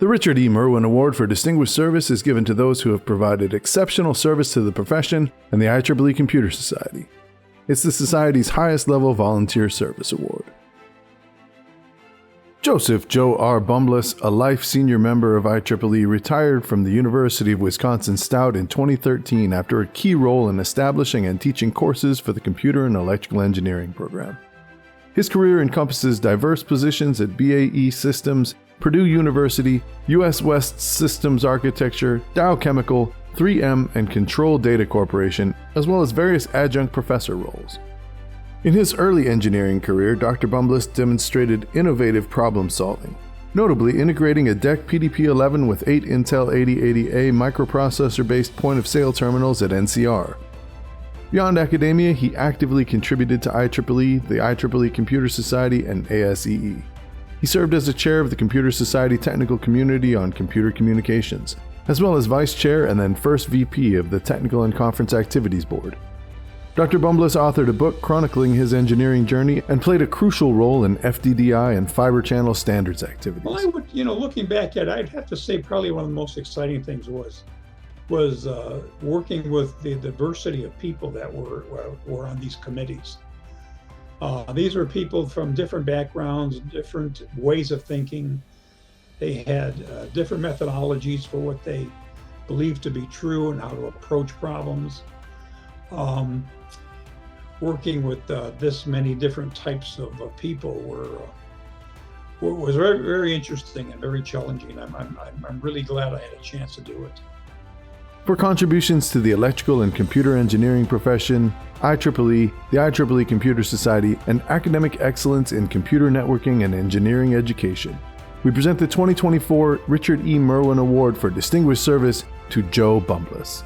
The Richard E. Merwin Award for Distinguished Service is given to those who have provided exceptional service to the profession and the IEEE Computer Society. It's the Society's highest level volunteer service award. Joseph Joe R. Bumblis, a life senior member of IEEE, retired from the University of Wisconsin Stout in 2013 after a key role in establishing and teaching courses for the Computer and Electrical Engineering program. His career encompasses diverse positions at BAE Systems, Purdue University, U.S. West Systems Architecture, Dow Chemical, 3M, and Control Data Corporation, as well as various adjunct professor roles. In his early engineering career, Dr. Bumblis demonstrated innovative problem solving, notably integrating a DEC PDP-11 with 8 Intel 8080A microprocessor-based point-of-sale terminals at NCR. Beyond academia, he actively contributed to IEEE, the IEEE Computer Society, and ASEE. He served as the chair of the Computer Society Technical Community on Computer Communications, as well as vice chair and then first VP of the Technical and Conference Activities Board. Dr. Bumblis authored a book chronicling his engineering journey and played a crucial role in FDDI and fiber channel standards activities. Well, I would, looking back at it, I'd have to say probably one of the most exciting things was working with the diversity of people that were on these committees. These were people from different backgrounds, different ways of thinking. They had different methodologies for what they believed to be true and how to approach problems. Working with this many different types of people was very, very interesting and very challenging. I'm really glad I had a chance to do it. For contributions to the electrical and computer engineering profession, IEEE, the IEEE Computer Society, and academic excellence in computer networking and engineering education, we present the 2024 Richard E. Merwin Award for Distinguished Service to Joe Bumblis.